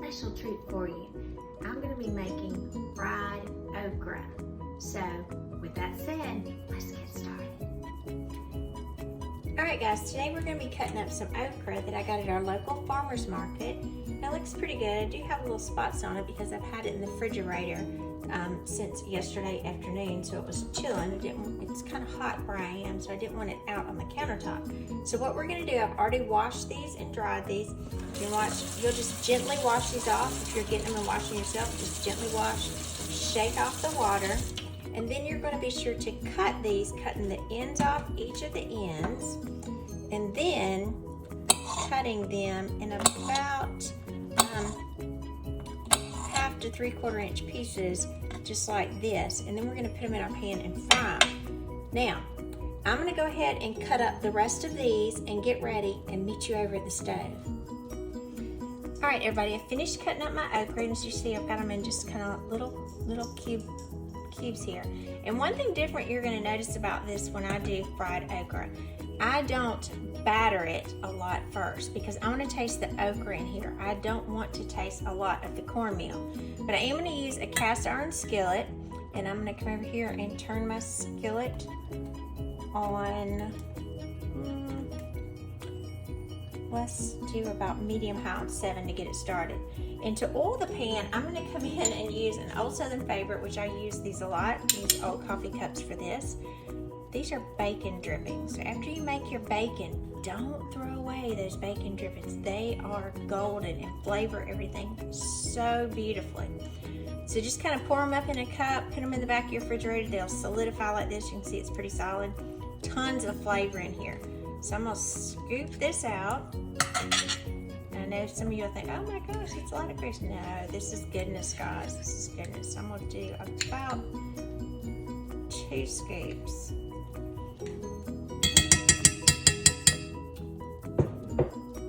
special treat for you. I'm going to be making fried okra. So with that said, let's get started. Alright guys, today we're going to be cutting up some okra that I got at our local farmer's market. It looks pretty good. I do have little spots on it because I've had it in the refrigerator since yesterday afternoon, so it was chilling. It's kind of hot where I am, so I didn't want it out on the countertop. So what we're going to do, I've already washed these and dried these. You'll just gently wash these off. If you're getting them and washing yourself, just gently wash, shake off the water, and then you're going to be sure to cut these, cutting the ends off each of the ends, and then cutting them in about 1/2 to 3/4 inch pieces, just like this, and then we're going to put them in our pan and fry them. Now, I'm going to go ahead and cut up the rest of these and get ready and meet you over at the stove. Alright everybody, I finished cutting up my okra, and as you see I've got them in just kind of little cubes here. And one thing different you're going to notice about this when I do fried okra, I don't batter it a lot first because I want to taste the okra in here. I don't want to taste a lot of the cornmeal. But I am going to use a cast iron skillet, and I'm going to come over here and turn my skillet on, let's do about medium high on 7 to get it started. And to oil the pan, I'm going to come in and use an old Southern favorite, which I use these a lot. I use old coffee cups for this. These are bacon drippings. So after you make your bacon, don't throw away those bacon drippings. They are golden and flavor everything so beautifully. So just kind of pour them up in a cup, put them in the back of your refrigerator. They'll solidify like this. You can see it's pretty solid. Tons of flavor in here. So I'm going to scoop this out. I know some of you will think, oh my gosh, it's a lot of grease. No, this is goodness, guys. This is goodness. I'm going to do about 2 scoops.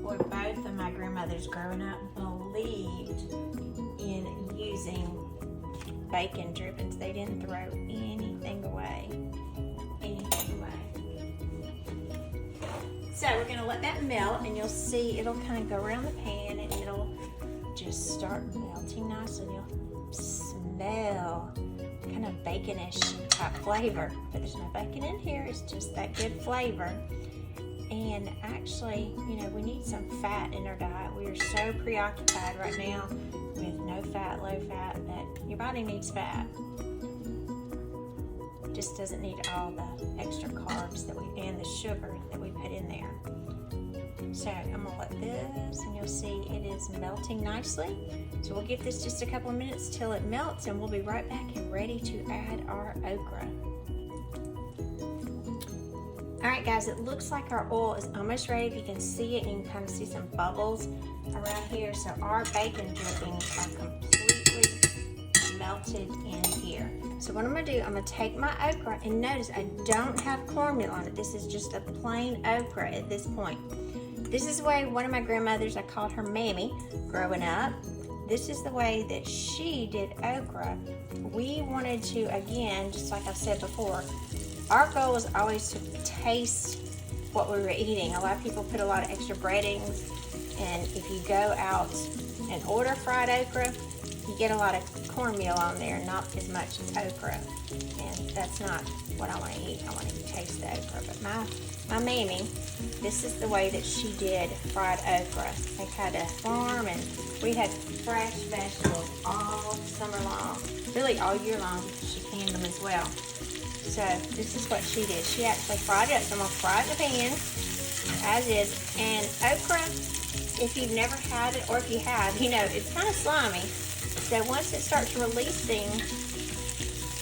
Boy, both of my grandmothers growing up believed in using bacon drippings. They didn't throw anything away. So we're going to let that melt, and you'll see it'll kind of go around the pan and it'll just start melting nice, and you'll smell kind of baconish type flavor. But there's no bacon in here, it's just that good flavor. And actually, you know, we need some fat in our diet. We are so preoccupied right now with no fat, low fat, that your body needs fat. Just doesn't need all the extra carbs and the sugar that we put in there. So I'm gonna let this, and you'll see it is melting nicely. So we'll give this just a couple of minutes till it melts, and we'll be right back and ready to add our okra. Alright guys, it looks like our oil is almost ready. If you can see it, you can kind of see some bubbles around here. So our bacon drippings are completely melted in here. So what I'm going to do, I'm going to take my okra, and notice I don't have cornmeal on it. This is just a plain okra at this point. This is the way one of my grandmothers, I called her Mammy, growing up. This is the way that she did okra. We wanted to, again, just like I've said before, our goal was always to taste what we were eating. A lot of people put a lot of extra breadings, and if you go out and order fried okra, you get a lot of cornmeal on there, not as much okra, and that's not what I want to eat. I want to taste the okra. But my mammy, this is the way that she did fried okra. They had a farm, and we had fresh vegetables all summer long, really all year long. She canned them as well. So this is what she did. She actually fried it up. So I'm gonna fry it in the pan as is. And okra, if you've never had it, or if you have, you know it's kind of slimy. So once it starts releasing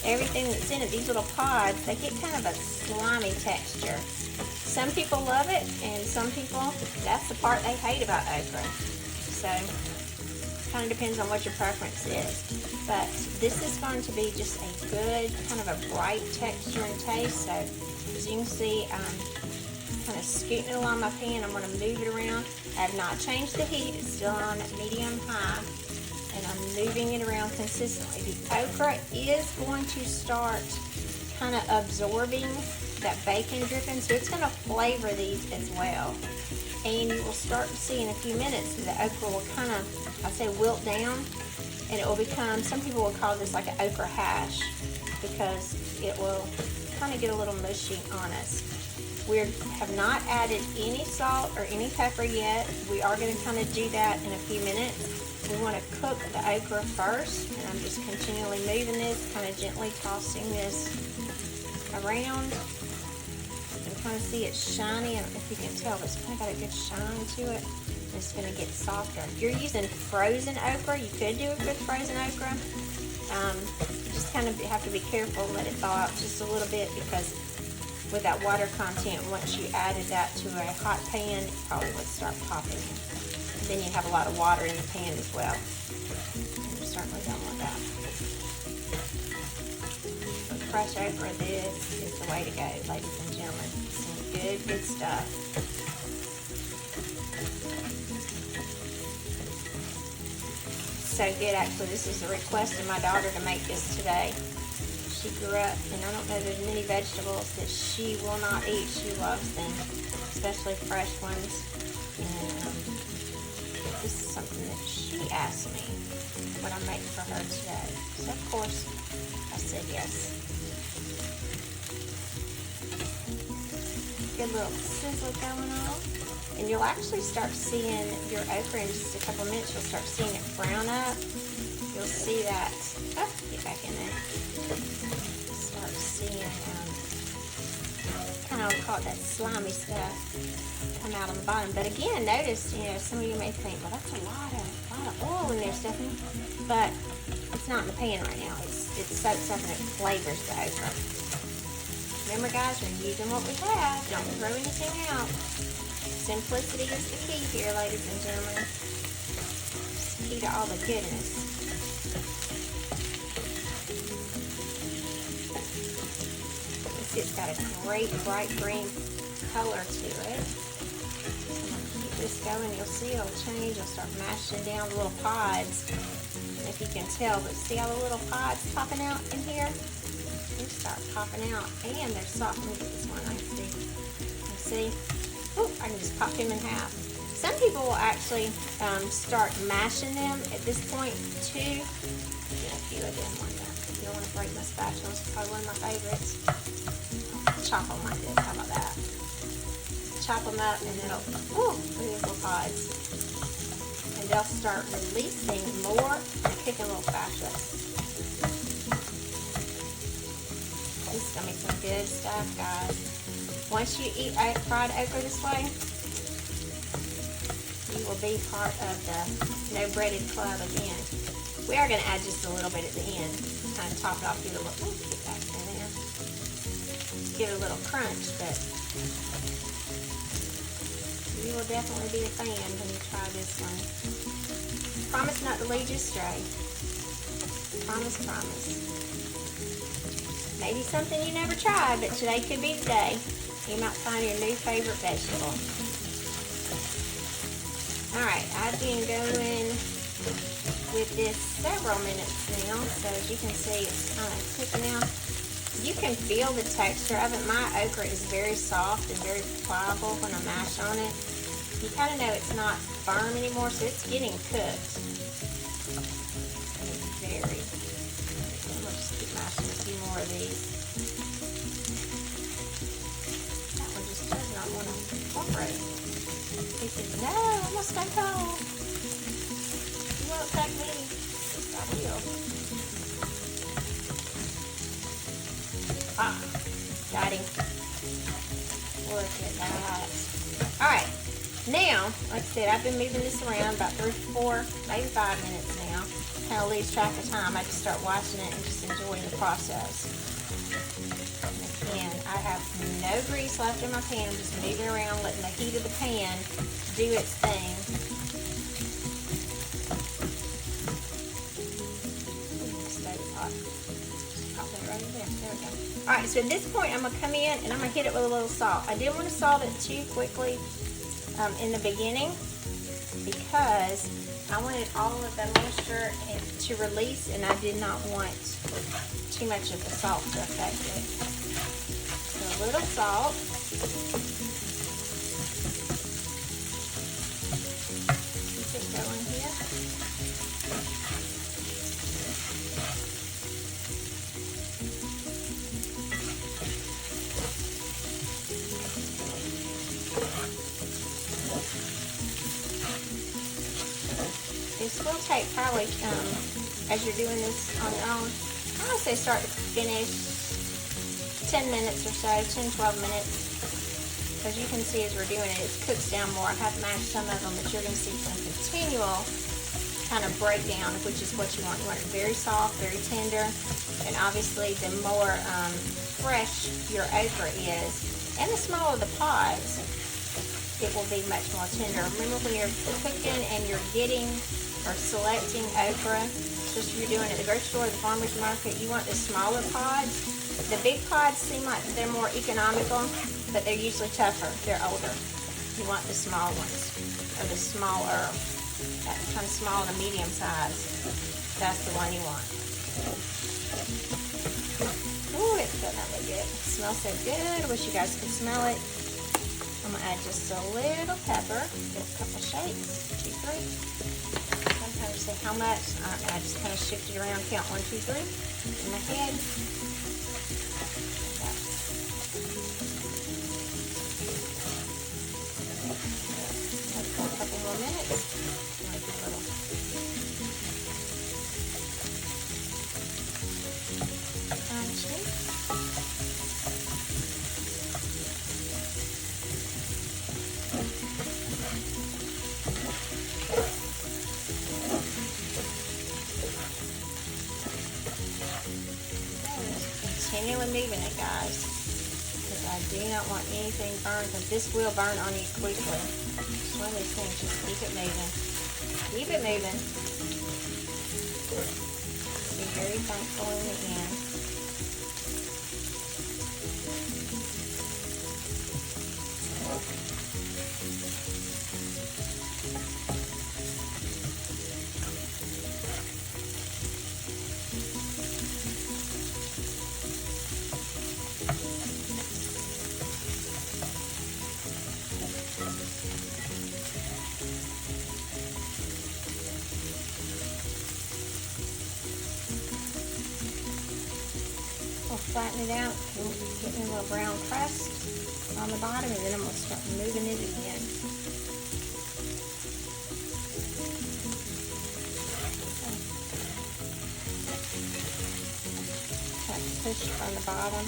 everything that's in it, these little pods, they get kind of a slimy texture. Some people love it, and some people, that's the part they hate about okra. So it kind of depends on what your preference is. But this is going to be just a good, kind of a bright texture and taste. So as you can see, I'm kind of scooting it along my pan. I'm going to move it around. I have not changed the heat. It's still on medium high. And I'm moving it around consistently. The okra is going to start kind of absorbing that bacon dripping, so it's going to flavor these as well. and you will start to see in a few minutes that the okra will kind of, I say, wilt down, and it will become, some people will call this like an okra hash, because it will kind of get a little mushy on us. We have not added any salt or any pepper yet. We are going to kind of do that in a few minutes. We want to cook the okra first, and I'm just continually moving this, kind of gently tossing this around. You can kind of see it's shiny. I don't know if you can tell, but it's kind of got a good shine to it. It's going to get softer. If you're using frozen okra, you could do it with frozen okra. You just kind of have to be careful, let it thaw out just a little bit, because with that water content, once you added that to a hot pan, it probably would start popping. And then you have a lot of water in the pan as well. And you certainly don't want that. But fresh okra, this is the way to go, ladies and gentlemen. Some good stuff. So good, actually. This is a request of my daughter to make this today. She grew up, and I don't know, there's many vegetables that she will not eat. She loves them, especially fresh ones. And this is something that she asked me what I make for her today. So of course, I said yes. Good little sizzle going on. And you'll actually start seeing your okra in just a couple minutes. You'll start seeing it brown up. You'll see that. Oh, get back in there. Start seeing kind of call it that slimy stuff come out on the bottom. But again, notice, some of you may think, well, that's a lot of oil in there, Stephanie. But it's not in the pan right now. It soaks up and it flavors the okra. Remember, guys, we're using what we have. Don't throw anything out. Simplicity is the key here, ladies and gentlemen. It's the key to all the goodness. It's got a great bright green color to it. So I'm going to keep this going. You'll see it'll change. You'll start mashing down the little pods. And if you can tell, but see all the little pods popping out in here? They start popping out, and they're soft. Let me get this one. I can see. You see? Oh, I can just pop them in half. Some people will actually start mashing them at this point too. Get a few of them like that. You don't want to break my spatula. It's probably one of my favorites. Chop them like this. How about that? Chop them up, and it'll, look at these little pods. And they'll start releasing more and kicking a little faster. This is going to be some good stuff, guys. Once you eat fried okra this way, you will be part of the no breaded club again. We are going to add just a little bit at the end, kind of top it off, give it a little, get back in there, give it a little crunch, but you will definitely be a fan when you try this one. Promise not to lead you astray. Promise, promise. Maybe something you never tried, but today could be the day. You might find your new favorite vegetable. Alright, I've been going with this several minutes now, so as you can see, it's kind of cooking out. You can feel the texture of it. My okra is very soft and very pliable when I mash on it. You kind of know it's not firm anymore, so it's getting cooked. It's very. I'm going to just keep mashing a few more of these. I want to incorporate. He said, no, I'm going to stay cold. You won't take me. I will. Ah, got him. Look at that. Alright, now, like I said, I've been moving this around about 3, 4, maybe 5 minutes now. Kind of lose track of time. I just start watching it and just enjoying the process. And I have no grease left in my pan. I'm just moving around, letting the heat of the pan do its thing. Stove is hot. Pop that right in there. There we go. Alright, so at this point, I'm going to come in and I'm going to hit it with a little salt. I didn't want to salt it too quickly in the beginning because I wanted all of the moisture to release, and I did not want too much of the salt to affect it. A little salt. generally, as you're doing this on your own, I would say start to finish 10 minutes or so, 10, 12 minutes. As you can see as we're doing it, it cooks down more. I have mashed some of them, but you're going to see some continual kind of breakdown, which is what you want. You want it very soft, very tender, and obviously the more fresh your okra is, and the smaller the pods, it will be much more tender. Remember when you're cooking and you're getting or selecting okra, just you're doing it at the grocery store or the farmer's market, you want the smaller pods. The big pods seem like they're more economical, but they're usually tougher. They're older. You want the small ones, or the smaller, that kind of small to medium size. That's the one you want. Ooh, it's getting really good. It smells so good. I wish you guys could smell it. I'm gonna add just a little pepper. Get a couple shakes. 2, 3. Sometimes you say how much. I just kind of shift it around. Count 1, 2, 3 in my head. A couple more minutes. Like a little. Crunchy. Continually moving it, guys, because I do not want anything burned, because this will burn on you quickly. It's one of these things, just keep it moving. Keep it moving. Be very thankful in the end. Flatten it out, get me a little brown crust on the bottom, and then I'm going to start moving it again. Kind of push from the bottom.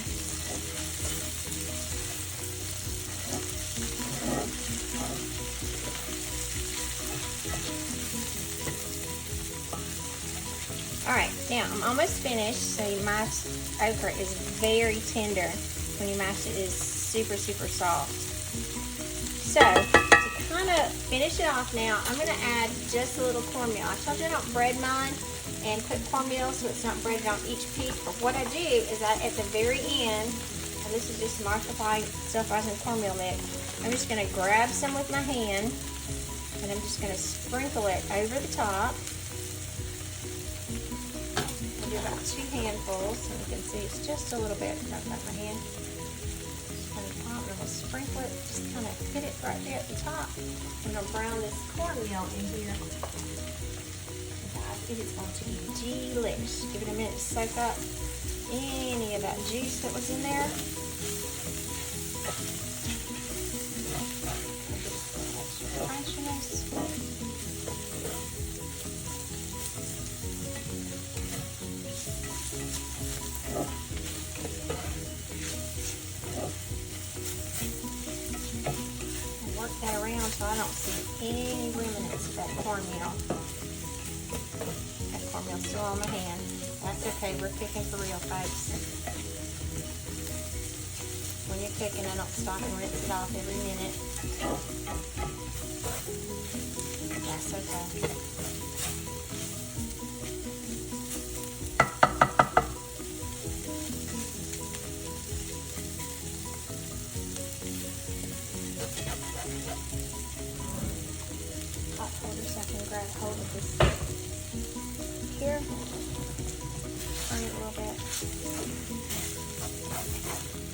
Alright, now I'm almost finished. So my okra is very tender. When you mash it, it is super, super soft. So, to kind of finish it off now, I'm going to add just a little cornmeal. I told you I don't bread mine and put cornmeal so it's not breaded on each piece. But what I do is at the very end, and this is just multiplied self-rising cornmeal mix, I'm just going to grab some with my hand, and I'm just going to sprinkle it over the top. Do about 2 handfuls, and you can see it's just a little bit. I've got my hand. Just kind of pop, and I'm going to sprinkle it. Just kind of hit it right there at the top. I'm going to brown this cornmeal in here. Guys, it is going to be delicious. Give it a minute to soak up any of that juice that was in there. Extra crunchiness. That around so I don't see any remnants of that cornmeal. That cornmeal's still on my hand. That's okay, we're cooking for real, folks. When you're cooking, I don't stop and rinse it off every minute. That's okay. So I can grab hold of this here, turn it a little bit.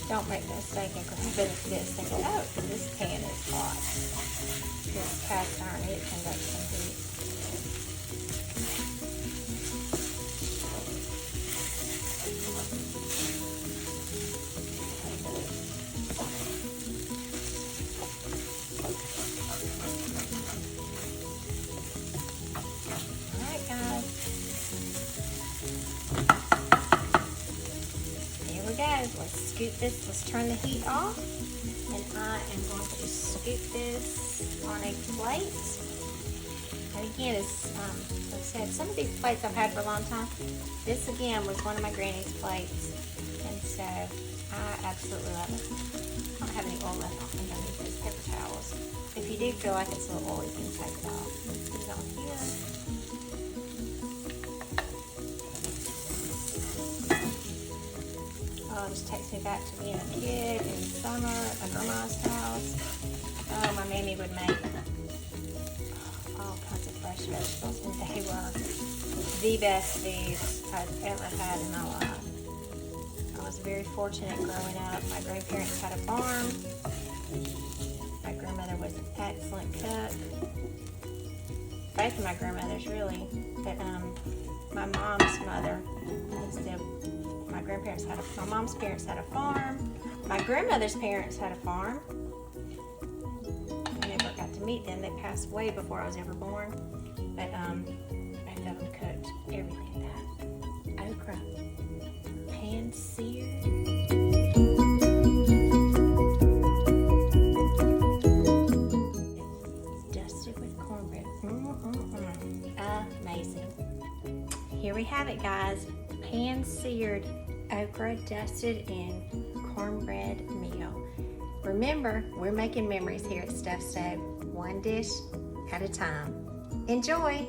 Don't make the mistake and grab it like this thinking, oh, this pan is hot. This cast iron, it conducts some heat. Alright guys, guys, let's scoop this. Let's turn the heat off. And I am going to scoop this on a plate. And again, as I said, some of these plates I've had for a long time. This again was one of my granny's plates. And so I absolutely love it. I don't have any oil left. I think I need those paper towels. If you do feel like it's a little oily, you can take it off. Put it on here. Oh, it just takes me back to being a kid in the summer at my grandma's house. Oh, my mammy would make all kinds of fresh vegetables, and they were the best foods I've ever had in my life. I was very fortunate growing up. My grandparents had a farm. My grandmother was an excellent cook. Both of my grandmothers, really. But my mom's mother was my grandparents had my mom's parents had a farm. My grandmother's parents had a farm. I never got to meet them. They passed away before I was ever born. But both of them cooked everything that. Okra, pan-seared. Dusted with cornbread. Amazing. Here we have it, guys. Pan-seared okra dusted in cornbread meal. Remember, we're making memories here at Steph's Stove, one dish at a time. Enjoy!